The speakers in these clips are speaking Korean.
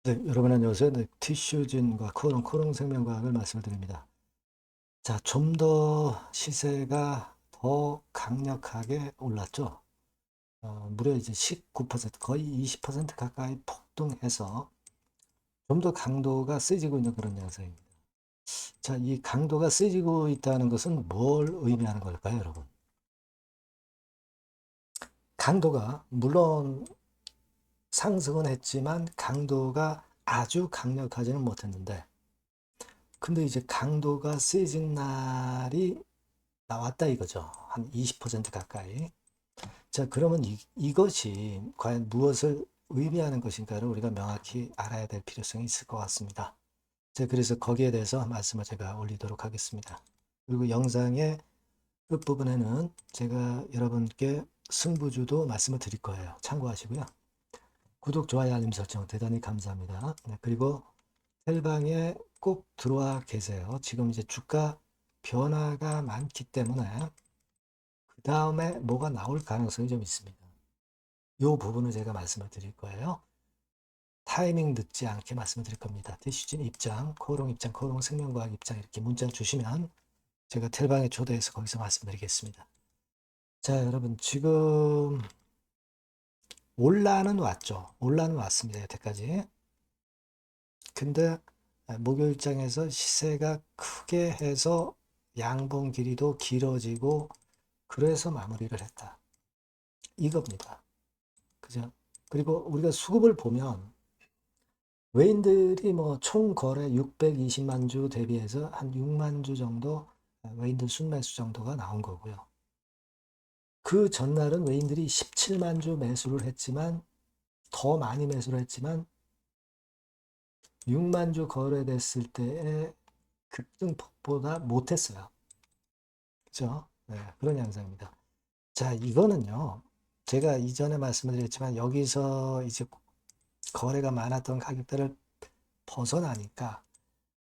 네, 여러분 안녕하세요. 네, 티슈진과 코롱 생명과학을 말씀드립니다. 자, 좀 더 시세가 더 강력하게 올랐죠. 무려 이제 19%, 거의 20% 가까이 폭등해서 좀 더 강도가 세지고 있는 그런 양상입니다. 자, 이 강도가 세지고 있다는 것은 뭘 의미하는 걸까요, 여러분? 강도가 물론 상승은 했지만 강도가 아주 강력하지는 못했는데, 근데 이제 강도가 세진 날이 나왔다 이거죠. 한 20% 가까이. 자, 그러면 이것이 과연 무엇을 의미하는 것인가를 우리가 명확히 알아야 될 필요성이 있을 것 같습니다. 자, 그래서 거기에 대해서 말씀을 제가 올리도록 하겠습니다. 그리고 영상의 끝부분에는 제가 여러분께 승부주도 말씀을 드릴 거예요. 참고하시고요. 구독, 좋아요, 알림 설정 대단히 감사합니다. 네, 그리고 텔방에 꼭 들어와 계세요. 지금 이제 주가 변화가 많기 때문에 그 다음에 뭐가 나올 가능성이 좀 있습니다. 이 부분을 제가 말씀을 드릴 거예요. 타이밍 늦지 않게 말씀을 드릴 겁니다. 대시진 입장, 코롱 생명과학 입장 이렇게 문자 주시면 제가 텔방에 초대해서 거기서 말씀드리겠습니다. 자, 여러분 지금 올라는 왔죠. 올라는 왔습니다. 여태까지. 근데 목요일장에서 시세가 크게 해서 양봉 길이도 길어지고 그래서 마무리를 했다. 이겁니다. 그죠? 그리고 우리가 수급을 보면 외인들이 뭐 총 거래 620만 주 대비해서 한 6만 주 정도 외인들 순매수 정도가 나온 거고요. 그 전날은 외인들이 17만 주 매수를 했지만 더 많이 매수를 했지만 6만 주 거래됐을 때의 급등폭보다 못했어요. 그죠? 네, 그런 양상입니다. 자, 이거는요. 제가 이전에 말씀을 드렸지만 여기서 이제 거래가 많았던 가격대를 벗어나니까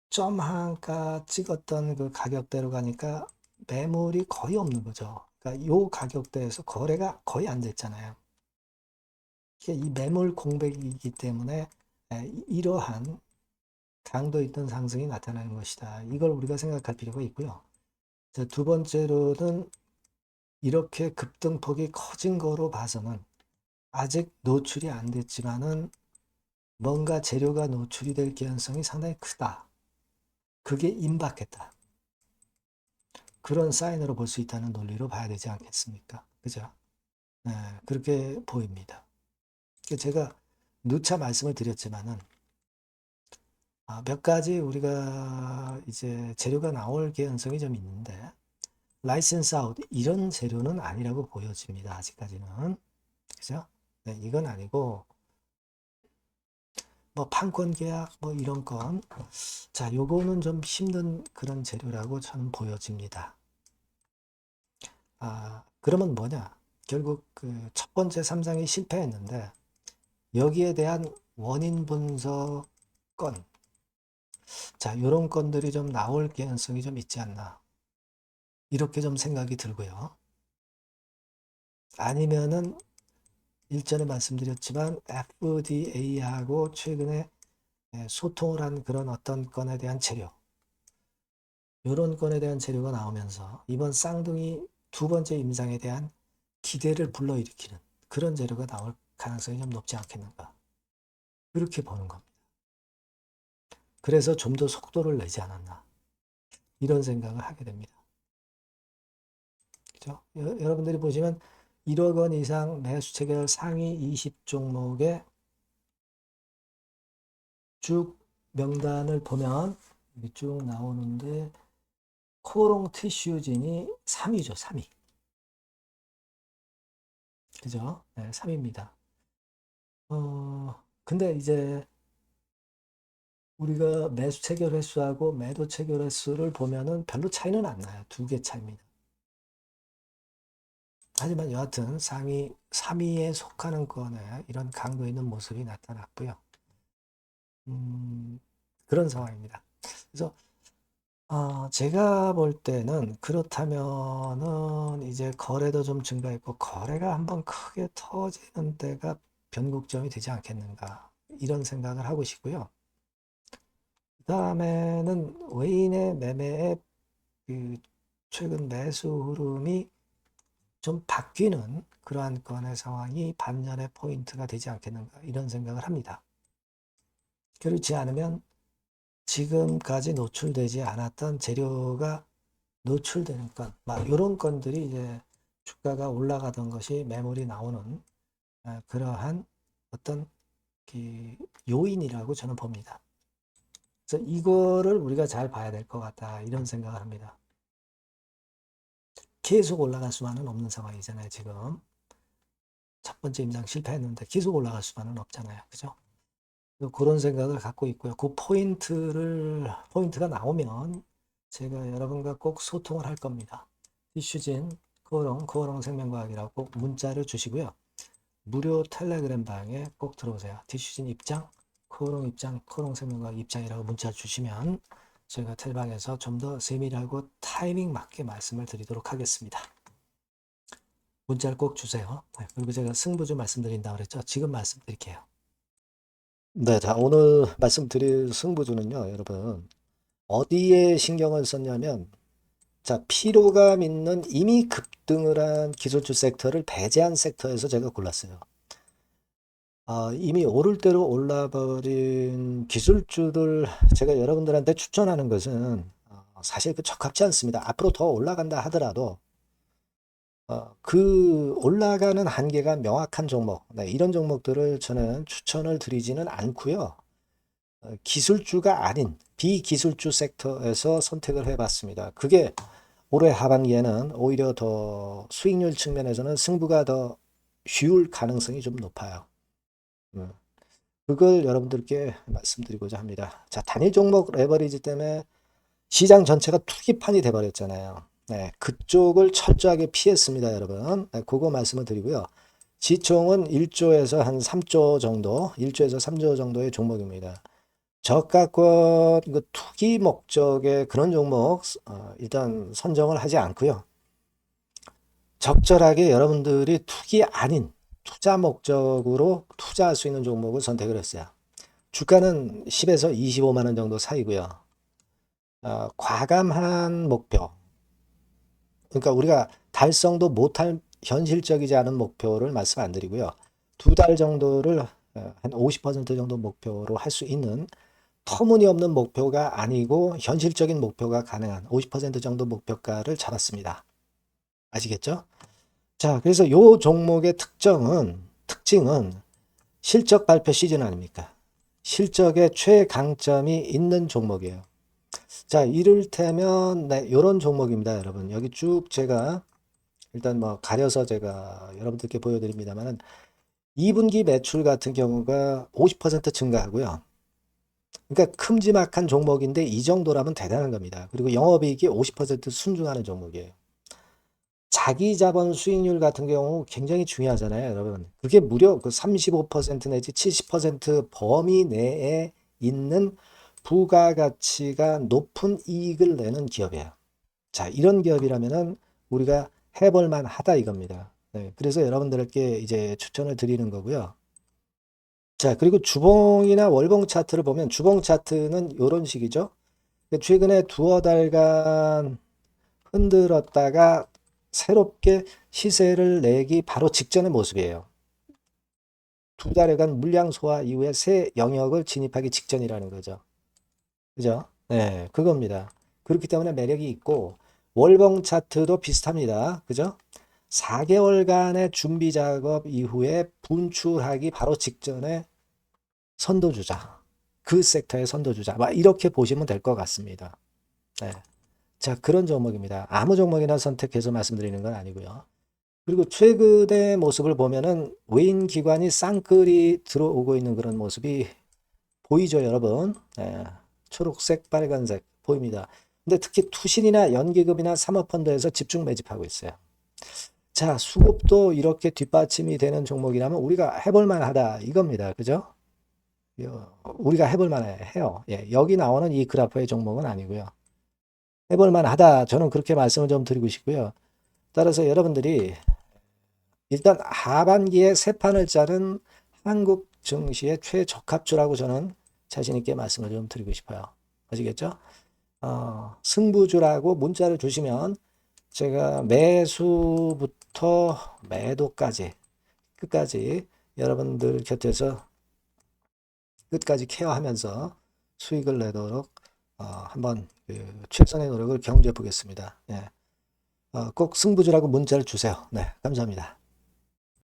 점 한가 찍었던 그 가격대로 가니까 매물이 거의 없는 거죠. 그러니까 이 가격대에서 거래가 거의 안 됐잖아요. 이 매물 공백이기 때문에 이러한 강도 있던 상승이 나타나는 것이다. 이걸 우리가 생각할 필요가 있고요. 자, 두 번째로는 이렇게 급등폭이 커진 거로 봐서는 아직 노출이 안 됐지만은 뭔가 재료가 노출이 될 가능성이 상당히 크다. 그게 임박했다. 그런 사인으로 볼 수 있다는 논리로 봐야 되지 않겠습니까? 그죠? 네, 그렇게 보입니다. 제가 누차 말씀을 드렸지만은 몇 가지 우리가 이제 재료가 나올 가능성이 좀 있는데 라이센스 아웃 이런 재료는 아니라고 보여집니다. 아직까지는. 그죠? 네, 이건 아니고 뭐 판권 계약 뭐 이런 건 자, 요거는 좀 힘든 그런 재료라고 저는 보여집니다. 그러면 뭐냐? 결국 그 첫 번째 삼상이 실패했는데 여기에 대한 원인 분석 건, 자, 요런 건들이 좀 나올 가능성이 좀 있지 않나. 이렇게 좀 생각이 들고요. 아니면은 일전에 말씀드렸지만 FDA하고 최근에 소통을 한 그런 어떤 건에 대한 재료, 요런 건에 대한 재료가 나오면서 이번 쌍둥이 두 번째 임상에 대한 기대를 불러일으키는 그런 재료가 나올 가능성이 좀 높지 않겠는가. 그렇게 보는 겁니다. 그래서 좀 더 속도를 내지 않았나. 이런 생각을 하게 됩니다. 그죠? 여러분들이 보시면 1억 원 이상 매수 체결 상위 20종목의 쭉 명단을 보면 여기 쭉 나오는데 코롱 티슈진이 3위죠. 3위. 그죠? 네, 3위입니다. 근데 이제 우리가 매수 체결 횟수하고 매도 체결 횟수를 보면은 별로 차이는 안 나요. 두 개 차이입니다. 하지만 여하튼 상위 3위에 속하는 건에 이런 강도 있는 모습이 나타났고요. 그런 상황입니다. 그래서 제가 볼 때는 그렇다면은 이제 거래도 좀 증가했고 거래가 한번 크게 터지는 때가 변곡점이 되지 않겠는가. 이런 생각을 하고 싶고요. 그 다음에는 외인의 매매의 그 최근 매수 흐름이 좀 바뀌는 그러한 건의 상황이 반전의 포인트가 되지 않겠는가 이런 생각을 합니다. 그렇지 않으면 지금까지 노출되지 않았던 재료가 노출되는 건, 막 이런 건들이 이제 주가가 올라가던 것이 매물이 나오는 그러한 어떤 그 요인이라고 저는 봅니다. 그래서 이거를 우리가 잘 봐야 될 것 같다 이런 생각을 합니다. 계속 올라갈 수만은 없는 상황이잖아요. 지금 첫 번째 임장 실패했는데 계속 올라갈 수만은 없잖아요. 그죠? 그런 생각을 갖고 있고요. 그 포인트가 나오면 제가 여러분과 꼭 소통을 할 겁니다. 이슈진 코오롱 생명과학이라고 꼭 문자를 주시고요. 무료 텔레그램 방에 꼭 들어오세요. 디슈진 입장, 코오롱 입장, 코오롱 생명과학 입장이라고 문자 주시면 저희가 텔방에서 좀 더 세밀하고 타이밍 맞게 말씀을 드리도록 하겠습니다. 문자를 꼭 주세요. 그리고 제가 승부주 말씀드린다고 그랬죠. 지금 말씀드릴게요. 네, 자, 오늘 말씀드릴 승부주는요, 여러분. 어디에 신경을 썼냐면, 자, 피로감 있는 이미 급등을 한 기술주 섹터를 배제한 섹터에서 제가 골랐어요. 이미 오를 대로 올라버린 기술주들 제가 여러분들한테 추천하는 것은 사실 그 적합지 않습니다. 앞으로 더 올라간다 하더라도 그 올라가는 한계가 명확한 종목, 네, 이런 종목들을 저는 추천을 드리지는 않고요. 기술주가 아닌 비기술주 섹터에서 선택을 해봤습니다. 그게 올해 하반기에는 오히려 더 수익률 측면에서는 승부가 더 쉬울 가능성이 좀 높아요. 그걸 여러분들께 말씀드리고자 합니다. 자, 단일 종목 레버리지 때문에 시장 전체가 투기판이 돼버렸잖아요. 네, 그쪽을 철저하게 피했습니다, 여러분. 네, 그거 말씀을 드리고요. 지총은 1조에서 한 3조 정도, 1조에서 3조 정도의 종목입니다. 저가권 그 투기 목적의 그런 종목 일단 선정을 하지 않고요. 적절하게 여러분들이 투기 아닌 투자 목적으로 투자할 수 있는 종목을 선택을 했어요. 주가는 10에서 25만 원 정도 사이고요. 과감한 목표, 그러니까 우리가 달성도 못할 현실적이지 않은 목표를 말씀 안 드리고요. 2달 정도를 한 50% 정도 목표로 할 수 있는 터무니없는 목표가 아니고 현실적인 목표가 가능한 50% 정도 목표가를 잡았습니다. 아시겠죠? 자, 그래서 요 종목의 특징은 실적 발표 시즌 아닙니까? 실적의 최강점이 있는 종목이에요. 자, 이를테면 네, 이런 종목입니다, 여러분. 여기 쭉 제가 일단 뭐 가려서 제가 여러분들께 보여드립니다만은 2분기 매출 같은 경우가 50% 증가하고요. 그러니까 큼지막한 종목인데 이 정도라면 대단한 겁니다. 그리고 영업이익이 50% 순증하는 종목이에요. 자기 자본 수익률 같은 경우 굉장히 중요하잖아요, 여러분. 그게 무려 그 35% 내지 70% 범위 내에 있는 부가가치가 높은 이익을 내는 기업이에요. 자, 이런 기업이라면은 우리가 해볼 만하다 이겁니다. 네, 그래서 여러분들께 이제 추천을 드리는 거고요. 자, 그리고 주봉이나 월봉 차트를 보면 주봉 차트는 이런 식이죠. 최근에 두어 달간 흔들었다가 새롭게 시세를 내기 바로 직전의 모습이에요. 2달여간 물량 소화 이후에 새 영역을 진입하기 직전이라는 거죠. 그죠? 네, 그겁니다. 그렇기 때문에 매력이 있고 월봉 차트도 비슷합니다. 그죠? 4개월간의 준비 작업 이후에 분출하기 바로 직전에 선도주자. 그 섹터의 선도주자. 막 이렇게 보시면 될 것 같습니다. 네. 자, 그런 종목입니다. 아무 종목이나 선택해서 말씀드리는 건 아니고요. 그리고 최근의 모습을 보면은 외인 기관이 쌍끌이 들어오고 있는 그런 모습이 보이죠, 여러분? 네. 초록색, 빨간색 보입니다. 근데 특히 투신이나 연기금이나 사모펀드에서 집중 매집하고 있어요. 자, 수급도 이렇게 뒷받침이 되는 종목이라면 우리가 해볼 만하다 이겁니다. 그죠? 우리가 해볼 만해요. 예, 여기 나오는 이 그래프의 종목은 아니고요. 해볼 만하다. 저는 그렇게 말씀을 좀 드리고 싶고요. 따라서 여러분들이 일단 하반기에 새 판을 짜는 한국 증시의 최적합주라고 저는 자신 있게 말씀을 좀 드리고 싶어요. 아시겠죠? 승부주라고 문자를 주시면 제가 매수부터 매도까지 끝까지 여러분들 곁에서 끝까지 케어하면서 수익을 내도록 한번 최선의 노력을 경주해 보겠습니다. 꼭 승부주라고 문자를 주세요. 네, 감사합니다.